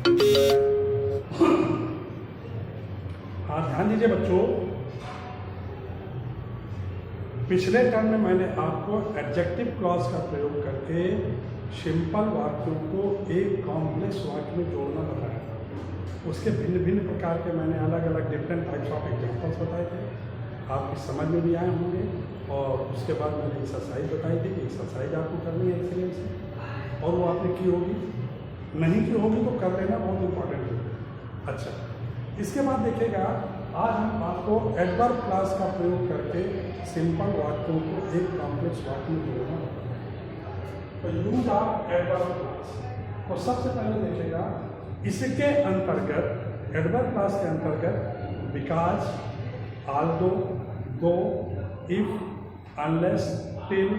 हाँ, ध्यान दीजिए बच्चों, पिछले टर्म में मैंने आपको एडजेक्टिव क्लॉज का प्रयोग करके सिंपल वाक्यों को एक कॉम्प्लेक्स वाक्य में जोड़ना बताया था। उसके भिन्न भिन्न प्रकार के मैंने अलग अलग डिफरेंट टाइप्स ऑफ एग्जाम्पल्स बताए थे, आपकी समझ में भी आए होंगे। और उसके बाद मैंने एक्सरसाइज बताई थी कि एक्सरसाइज आपको करनी है एक्सपीरियंस से, और वो आपने की होगी, नहीं की होगी तो कर लेना, बहुत इंपॉर्टेंट है। अच्छा, इसके बाद देखिएगा, आज हम आपको एडवर्ब क्लास का प्रयोग करके सिंपल वाक्यों को एक कॉम्प्लेक्स वाक्य में जोड़ना होता है। तो यूज ऑफ एडवर्ब क्लास, तो सबसे पहले देखिएगा, इसके अंतर्गत एडवर्ब क्लास के अंतर्गत because, although, though, if, unless, till,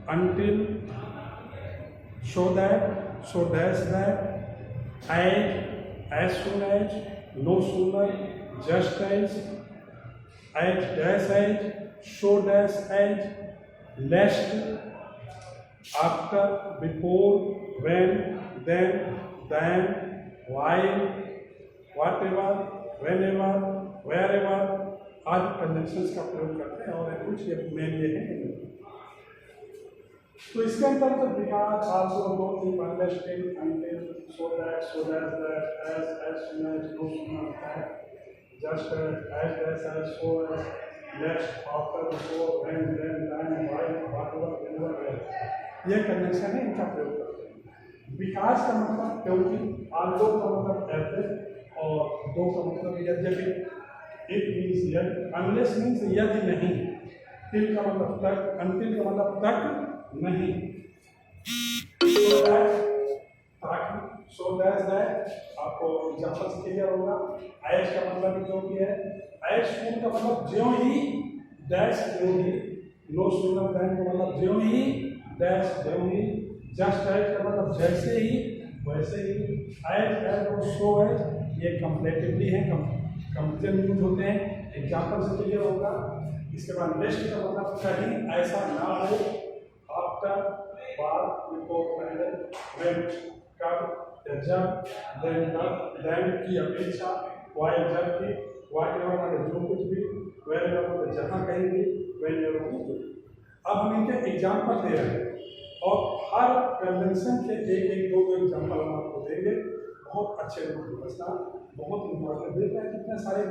until, so that, so that that, as soon as, no sooner, just as dash as, so dash as, lest, after, before, when, then, while, whatever, whenever, wherever आदि conjunctions का प्रयोग करते हैं। और कुछ main ये है। तो इसके अंतर्गत because, also, though, if, unless, till, until, so that that, as soon as, no sooner that, just as, so as, lest, after, before, when, then, while, whatever, whenever, where, ये कंजंक्शन है, इनका प्रयोग करते हैं। बिकॉज का मतलब क्योंकि, also का मतलब ऐसे, और दो का मतलब यद्यपि, इफ मीन्स यदि, अनलेस मीन्स यदि नहीं, टिल का मतलब तक, अनटिल का मतलब तक नहीं, सो दैट आपको एग्जांपल से क्लियर होगा। एज का मतलब जो भी है, एज सून का मतलब ज्यों ही, डैश ज्यों ही, नो सूनर देन का मतलब ज्यों ही, डैश ज्यों ही, जस्ट एज का मतलब जैसे ही, वैसे ही, एज और सो एज ये कंपैरेटिवली है, कंपेरिजन यूज होते हैं, एग्जांपल से क्लियर होगा। इसके बाद नेक्स्ट का मतलब कहीं ऐसा ना हो, आफ्टर, बाद, बिफोर, पहले, व्हेन, कब, जब, देन की अपेक्षा, व्हाइल जब की, व्हाटएवर मतलब जो कुछ भी, वेयरएवर मतलब जहाँ कहीं भी, व्हेनेवर मतलब। अब हम इनके एग्जांपल दे रहे हैं और हर कन्वेंशन के एक दो एग्जांपल हम आपको देंगे। बहुत अच्छे रूप में बचना, बहुत इंपॉर्टेंट। देख रहे हैं कितने सारे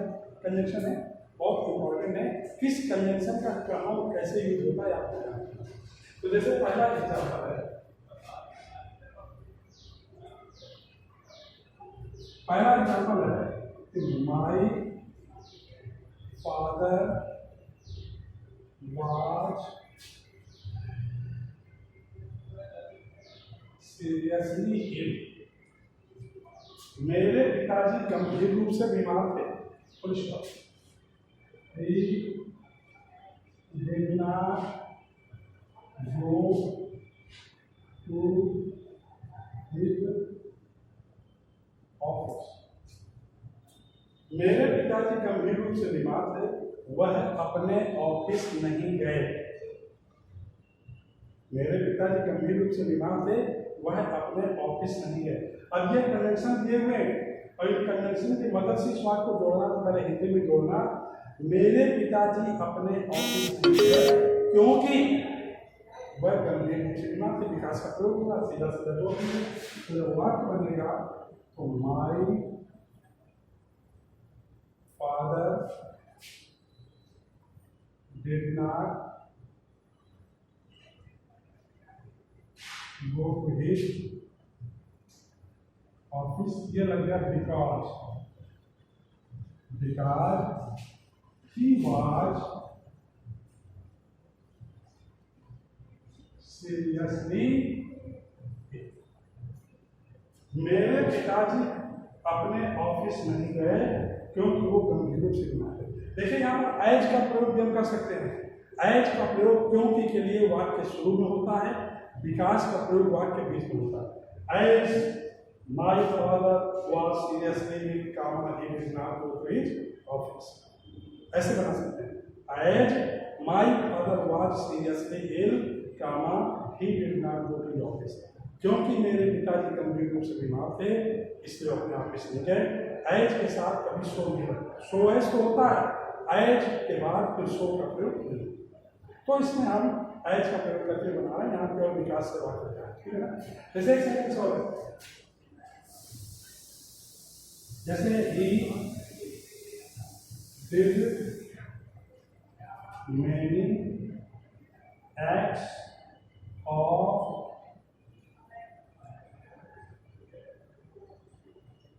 कंजंक्शन है, बहुत इंपॉर्टेंट है किस कंजंक्शन का कहाँ और कैसे यूज होता है आपको जानना है। तो जैसे पहला एग्जांपल है, पहला एग्जांपल है कि my father was seriously ill, मेरे पिताजी गंभीर रूप से बीमार थे। Full stop. He did not go to his office. मेरे पिताजी गंभीर रूप से बीमार थे, वह अपने ऑफिस नहीं गए। मेरे पिताजी गंभीर रूप से बीमार थे, वह अपने ऑफिस नहीं गए। अब ये कनेक्शन दिए हुए हैं और इन कनेक्शन की मदद से इस बात को जोड़ना, तो पहले हिंदी में जोड़ना, मेरे पिताजी अपने ऑफिस नहीं गए क्योंकि वह गंभीर रूप से बीमार थे। विकास का प्रयोग होगा, सीधा सीधा जोड़ दीजिए, तो वाक्य बनेगा, तो my father did not go to his office. ये लग गया बिकॉज ही वाज सीरियसली। मेरे पिताजी अपने ऑफिस नहीं गए क्योंकि वो गंभीर रूप से बीमार थे। देखिए यहाँ पर एज का प्रयोग भी हम कर सकते हैं। एज का प्रयोग क्योंकि के लिए वाक्य शुरू में होता है, विकास का प्रयोग वाक्य बीच में होता है। As my father was seriously ill, he did not go to his office, ऐसे बना सकते हैं। As my father was seriously ill, he did not go to his office. क्योंकि मेरे पिताजी गंभीर रूप से बीमार थे इसलिए अपने ऑफिस नहीं गए। एज के साथ कभी सो नहीं लगता, सो एज तो होता है, एज के बाद फिर सो का प्रयोग नहीं। तो इसमें हम एज का प्रयोग करके बना रहे हैं, यहाँ पे और विकास से बात करते हैं, ठीक है ना। जैसे एक सेंटेंस और है, जैसे ही did many acts of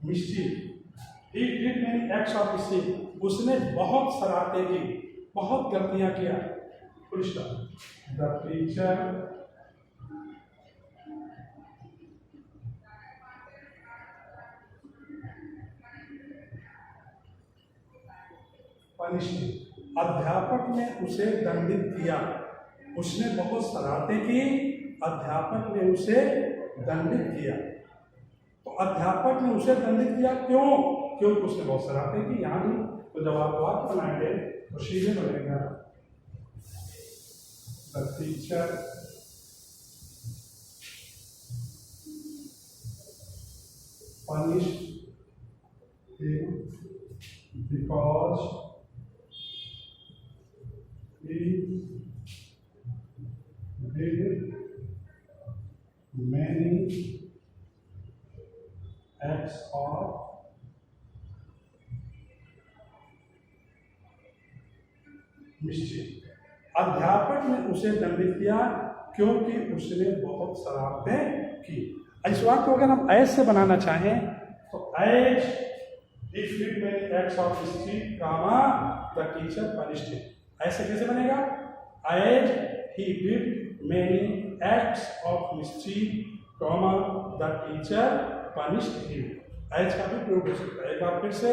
mischief, he did many acts of mischief, उसने बहुत शरारतें की, बहुत गलतियां किया। The preacher punished, अध्यापक ने उसे दंडित किया। उसने बहुत शरारतें की, अध्यापक ने उसे दंडित किया। तो अध्यापक ने उसे दंडित किया क्यों? क्योंकि उसने बहुत शरारतें की। यहाँ भी तो जब आप वाक्य बनाएंगे तो सीधे बनेगा the teacher punished him because he did many acts of mischief। अध्यापक ने उसे दंडित किया क्योंकि उसने बहुत शरारतें की। इस वाक्य को अगर हम एज से बनाना चाहें तो as he did many acts of mischief, the teacher punished him। ऐसे कैसे बनेगा? As he did many acts of mischief, the teacher punished him। as का भी प्रयोग हो सकता है। एक बार फिर से,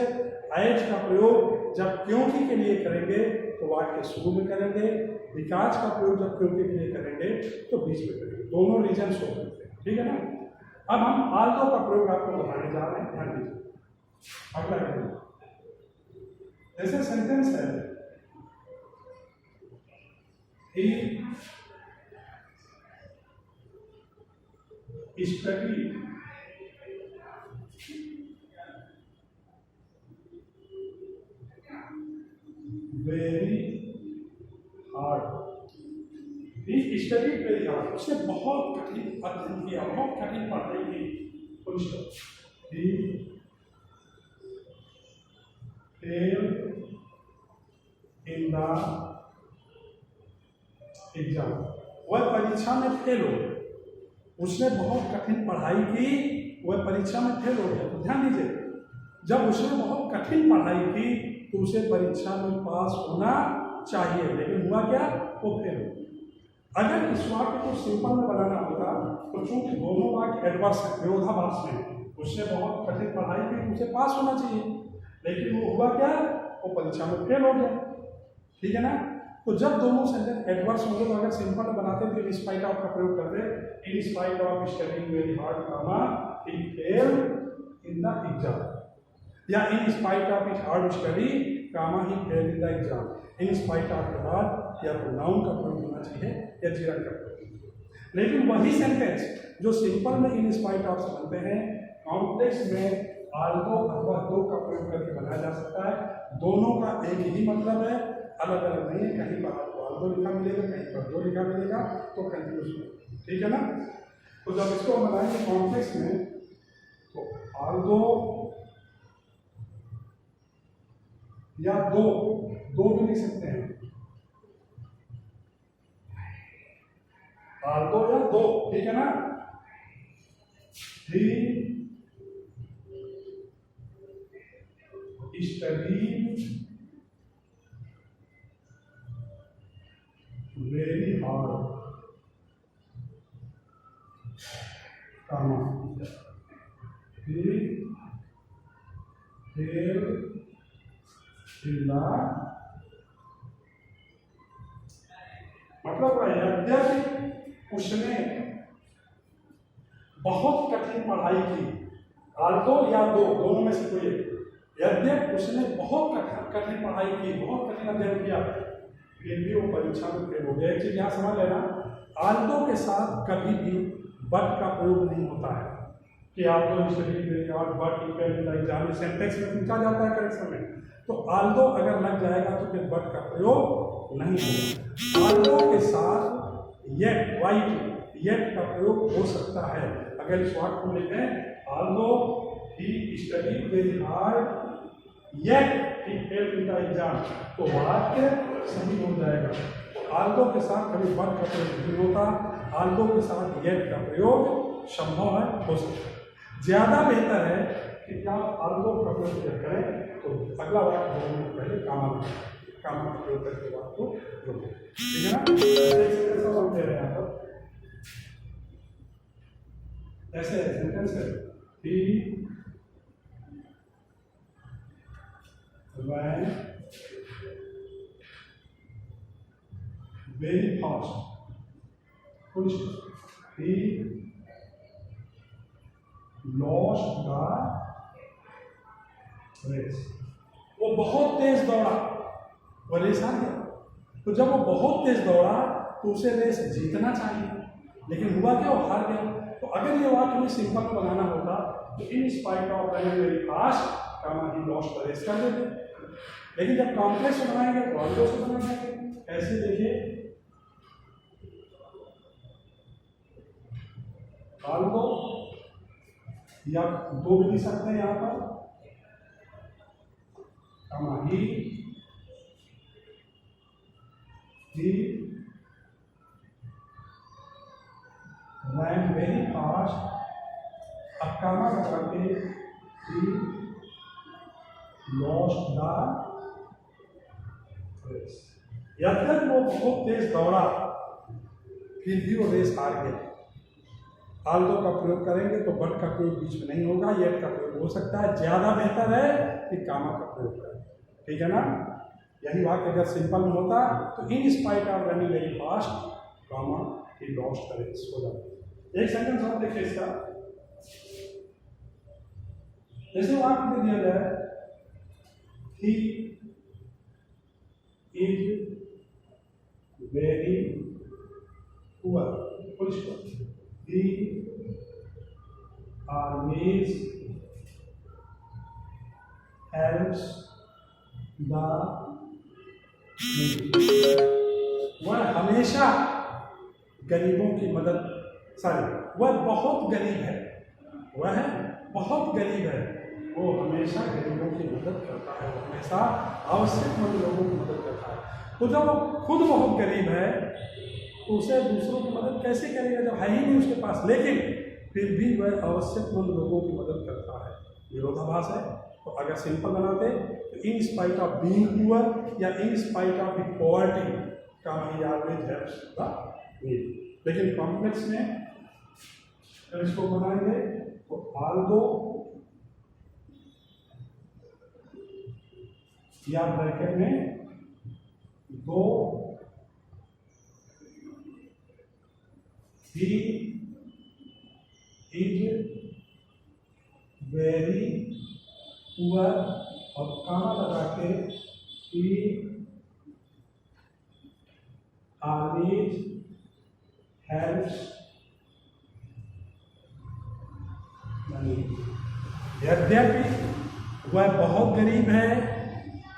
as का प्रयोग जब क्योंकि के लिए करेंगे तो वाक्य शुरू में करेंगे, विकास का प्रयोग जब क्योंकि के लिए करेंगे तो बीच में करेंगे, दोनों रीजन शो करते हैं, ठीक है ना। अब हम आल्दो का प्रयोग आपको बताने जा रहे हैं, ध्यान दीजिए। अगला जैसे सेंटेंस है, he studied very hard, he studied very hard, उसने बहुत कठिन अध्ययन किया, बहुत कठिन पढ़ाई की। he failed in the exam, वह परीक्षा में फेल हो गया। उसने बहुत कठिन पढ़ाई की, वह परीक्षा में फेल हो गया। तो ध्यान दीजिए, जब उसने बहुत कठिन पढ़ाई की तो उसे परीक्षा में पास होना चाहिए, लेकिन हुआ क्या? वो फेल हो गया। अगर इस वाक्य को सिंपल में बनाना होता तो चूंकि दोनों वाक्य एडवर्स है, विरोधाभास में, उसने बहुत कठिन पढ़ाई की, उसे पास होना चाहिए, लेकिन वो हुआ क्या? वो परीक्षा में फेल हो गया, ठीक है ना। तो जब दोनों सेंटेंस एडवर्स होंगे तो अगर सिंपल बनाते तो इन स्पाइट ऑफ का प्रयोग करते, in spite of studying very hard comma he failed in the exam, या in spite of his hard study comma he failed in the exam. In spite of के बाद या तो नाउन का प्रयोग होना चाहिए या जीरन का प्रयोग। लेकिन वही सेंटेंस जो सिंपल में इन स्पाइट ऑफ से बनते हैं, कॉम्प्लेक्स में आल्दो अथवा दो का प्रयोग करके बनाया जा सकता है। दोनों का एक ही मतलब है, अलग अलग नहीं है। कहीं पर आपको आल्दो लिखा मिलेगा, कहीं पर दो लिखा मिलेगा, तो कंफ्यूज हो, ठीक है ना। तो जब इसको बनाएंगे कॉम्प्लेक्स में तो आल्दो या दो भी लिख सकते हैं, आल्दो या दो, ठीक है ना। ही studied very hard, comma, he failed in the, मतलब यद्यपि उसने बहुत कठिन पढ़ाई की, आल्दो या दो, दोनों में से कोई एक, यद्यपि उसने बहुत कठिन पढ़ाई की, बहुत कठिन अध्ययन किया, फिर भी वो परीक्षा में फेल हो गया। एक चीज यहाँ समझ लेना, आल्दो के के साथ कभी भी बट का प्रयोग नहीं होता है कि आप तो स्टडी और बट एग्जाम सेंटेंस में पूछा जाता है करेक्शन में, तो आल्दो अगर लग जाएगा तो फिर बट का प्रयोग नहीं होगा। आल्दो के साथ येट वाइट येट का प्रयोग हो सकता है। अगर इस वाक्य को लिखें Aldous he studied very hard yet he failed in the exam, तो वाक्य सही हो जाएगा। तो आल्दो के साथ कभी बट का प्रयोग नहीं होता, आल्दो के साथ येट का प्रयोग संभव है, हो सकता है। ज़्यादा बेहतर है कि क्या आल्दो का प्रयोग करें तो अगला वाक्य बोलने से पहले कामा का प्रयोग करके वाक्य को जोड़ें, ठीक है ना। हम दे रहे हैं यहाँ पर ऐसे सेंटेंस है, ही ran very fast, he lost the race, वो बहुत तेज दौड़ा, वो रेस आ गया। तो जब वो बहुत तेज दौड़ा तो उसे रेस जीतना चाहिए, लेकिन हुआ क्या, वो हार गया। तो अगर ये वाक्य हमें सिंपल में बनाना होता तो in spite of running very fast comma he lost the race कर देते, लेकिन जब कॉम्प्लेक्स बनाएंगे तो आल्दो से बनाएंगे। ऐसे देखिए आल्दो या दो भी लिख सकते हैं यहाँ पर, कामा ही ran very fast, अब कामा का करके he lost the race, यद्यपि वो बहुत तेज दौड़ा फिर भी वो रेस हार गया। आल्दो का प्रयोग करेंगे तो बट का प्रयोग बीच में नहीं होगा, येट का प्रयोग हो सकता है। ज़्यादा बेहतर है कि कामा का प्रयोग करें, ठीक है ना। यही वाक्य अगर सिंपल में होता तो in spite of running very fast comma he lost the race हो जाता। एक सेंटेंस और देखिए इसका, जैसे वाक्य दे दिया जाए he is very poor, he always helps the needy, वह हमेशा गरीबों की मदद, वह बहुत गरीब है, वह बहुत गरीब है, वो हमेशा गरीबों की मदद करता है, वो हमेशा आवश्यकमंद लोगों की मदद करता है। तो जब वो खुद बहुत गरीब है तो उसे दूसरों की मदद कैसे करेगा जब है ही नहीं उसके पास, लेकिन फिर भी वह आवश्यकमंद लोगों की मदद करता है। विरोधाभास है। तो अगर सिंपल बनाते तो in spite of being poor या in spite of the poverty का he always helps the needy, लेकिन कॉम्प्लेक्स में जब इसको बनाएंगे तो आल्दो या ब्रैकेट में दो he is very poor और कामा लगा के he always helps money, यद्यपि वह बहुत गरीब है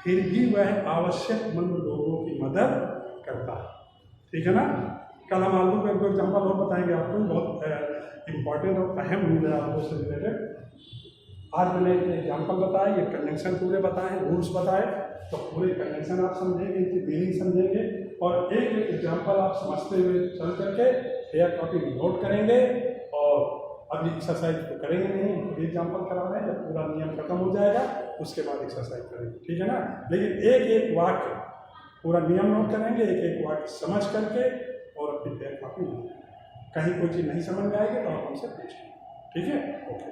फिर भी वह आवश्यकमंद लोगों की मदद करता है, ठीक है ना। कल हम आल्दो का एक दो एग्जाम्पल और बताएंगे आपको, बहुत इंपॉर्टेंट और अहम रूल है आल्दो से रिलेटेड। आज मैंने एग्जाम्पल बताए, ये कंजंक्शन पूरे बताए, रूल्स बताए, तो पूरे कंजंक्शन आप समझेंगे, इनकी मीनिंग समझेंगे और एक एक एग्जाम्पल आप समझते हुए चल करके फेयर कॉपी में नोट करेंगे। और अभी एक्सरसाइज तो करेंगे नहीं, एग्जाम्पल करा रहे हैं, जब पूरा नियम खत्म हो जाएगा उसके बाद एक्सरसाइज करेंगे, ठीक है ना। लेकिन एक एक वाक्य पूरा नियम नोट करेंगे, एक एक वाक्य समझ करके और अपनी फेयर कॉपी कहीं कोई चीज़ नहीं समझ में आएगी तो आप हमसे पूछें, ठीक है। ओके।